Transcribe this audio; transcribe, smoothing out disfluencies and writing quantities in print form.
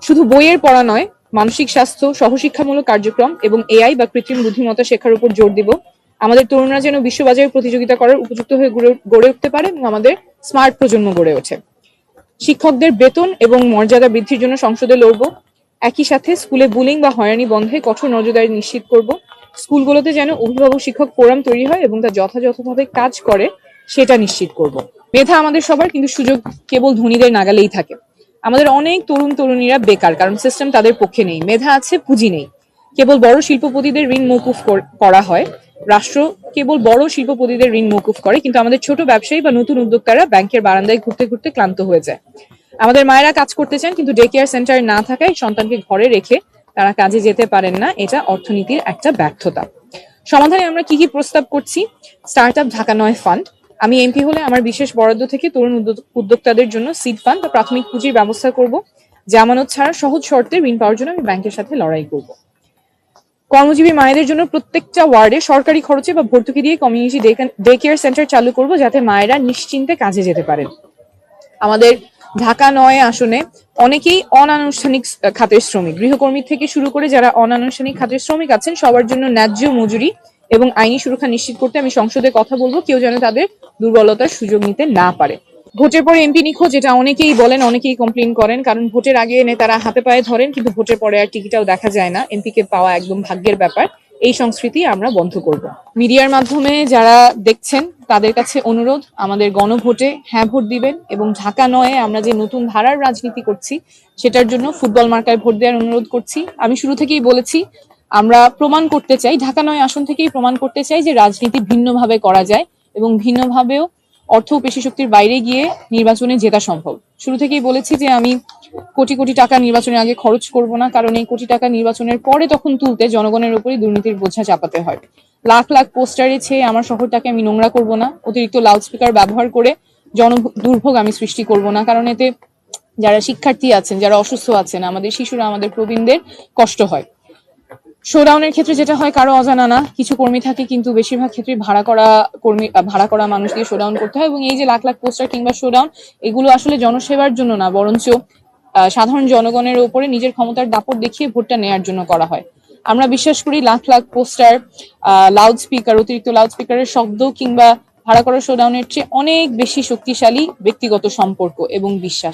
শুধু বইয়ের পড়া নয়, মানসিক স্বাস্থ্য, সহশিক্ষামূলক কার্যক্রম এবং এআই বা কৃত্রিম বুদ্ধিমত্তা শেখার উপর জোর দিব। আমাদের তরুণরা যেন বিশ্ববাজারে প্রতিযোগিতা করার উপযুক্ত হয়ে গড়ে উঠতে পারে এবং আমাদের স্মার্ট প্রজন্ম গড়ে ওঠে। শিক্ষকদের বেতন এবং মর্যাদা বৃদ্ধির জন্য সংসদে লড়ব। একই সাথে স্কুলে বুলিং বা হয়রানি বন্ধে কঠোর নজরদারি নিশ্চিত করব। স্কুলগুলোতে যেন অভিভাবক শিক্ষক ফোরাম তৈরি হয় এবং তা যথাযথভাবে কাজ করে সেটা নিশ্চিত করব। মেধা আমাদের সবার, কিন্তু সুযোগ কেবল ধনীদের নাগালেই থাকে। আমাদের অনেক তরুণ তরুণীরা বেকার, কারণ সিস্টেম তাদের পক্ষে নেই। মেধা আছে, পুঁজি নেই। কেবল বড় শিল্পপতিদের ঋণ মওকুফ করা হয়। রাষ্ট্র কেবল বড় শিল্পপতিদের ঋণ মওকুফ করে, কিন্তু আমাদের ছোট ব্যবসায়ী বা নতুন উদ্যোক্তারা ব্যাংকের বারান্দায় ঘুরতে ঘুরতে ক্লান্ত হয়ে যায়। আমাদের মায়েরা কাজ করতে চান, কিন্তু ডে কেয়ার সেন্টার না থাকায় সন্তানকে ঘরে রেখে তারা কাজে যেতে পারেন না। এটা অর্থনীতির একটা ব্যর্থতা। সমাধানে আমরা কি কি প্রস্তাব করছি? Start up Dhaka ৯ fund. আমি এমপি হলে আমার বিশেষ বরাদ্দ থেকে তরুণ উদ্যোক্তাদের জন্য সিড ফান্ড বা প্রাথমিক পুঁজির ব্যবস্থা করব। জামানত ছাড়া সহজ শর্তে ঋণ পাওয়ার জন্য আমি ব্যাংকের সাথে লড়াই করব। কর্মজীবী মায়েদের জন্য প্রত্যেকটা ওয়ার্ডে সরকারি খরচে বা ভর্তুকি দিয়ে কমিউনিটি ডে কেয়ার সেন্টার চালু করব, যাতে মায়েরা নিশ্চিন্তে কাজে যেতে পারেন। আমাদের ঢাকা ৯ আসনে অনেকেই অনানুষ্ঠানিক খাতের শ্রমিক, গৃহকর্মী থেকে শুরু করে যারা অনানুষ্ঠানিক খাতের শ্রমিক আছেন, সবার জন্য ন্যায্য মজুরি এবং আইনি সুরক্ষা নিশ্চিত করতে আমি সংসদে কথা বলবো। কেউ যেন তাদের দুর্বলতার সুযোগ নিতে না পারে। ভোটের পরে এমপি নিখোঁজ, এটা অনেকেই বলেন, অনেকেই কমপ্লেন করেন, কারণ ভোটের আগে নেতারা হাতে পায়ে ধরেন, কিন্তু ভোটের পরে আর টিকিটাও দেখা যায় না। এমপিকে পাওয়া একদম ভাগ্যের ব্যাপার। এই সংস্কৃতি আমরা বন্ধ করব। মিডিয়ার মাধ্যমে যারা দেখছেন তাদের কাছে অনুরোধ, আমাদের গণভোটে হ্যাঁ ভোট দিবেন এবং ঢাকা ৯-এ আমরা যে নতুন ধারার রাজনীতি করছি সেটার জন্য ফুটবল মার্কায় ভোট দেওয়ার অনুরোধ করছি। আমি শুরু থেকেই বলেছি, আমরা প্রমাণ করতে চাই, ঢাকা ৯ আসন থেকেই প্রমাণ করতে চাই যে রাজনীতি ভিন্নভাবে করা যায় এবং ভিন্নভাবেও অর্থ ও পেশি শক্তির বাইরে গিয়ে নির্বাচনে জেতা সম্ভব। শুরু থেকেই বলেছি যে আমি কোটি কোটি টাকা নির্বাচনের আগে খরচ করব না, কারণ এই কোটি টাকা নির্বাচনের পরে তখন তুলতে জনগণের উপরই দুর্নীতির বোঝা চাপাতে হয়। লাখ লাখ পোস্টারে ছেয়ে আমার শহরটাকে আমি নোংরা করব না। অতিরিক্ত লাউডস্পিকার ব্যবহার করে দুর্ভোগ আমি সৃষ্টি করব না, কারণ এতে যারা শিক্ষার্থী আছেন, যারা অসুস্থ আছেন, আমাদের শিশুরা, আমাদের প্রবীণদের কষ্ট হয়। শোডাউনের ক্ষেত্রে যেটা হয় কারো অজানা না, কিছু কর্মী থাকে, কিন্তু বেশিরভাগ ক্ষেত্রে ভাড়া করা মানুষ দিয়ে শোডাউন করতে হয়। এবং এই যে লাখ লাখ পোস্টার কিংবা শোডাউন, এগুলো আসলে জনসেবার জন্য না, বরঞ্চ সাধারণ জনগণের উপরে নিজের ক্ষমতার দাপট দেখিয়ে ভোটটা নেয়ার জন্য করা হয়। আমরা বিশ্বাস করি lakh lakh poster, loud speaker, অতিরিক্ত লাউড স্পিকারের শব্দ কিংবা ভাড়া করা শোডাউনের চেয়ে অনেক বেশি শক্তিশালী ব্যক্তিগত সম্পর্ক এবং বিশ্বাস।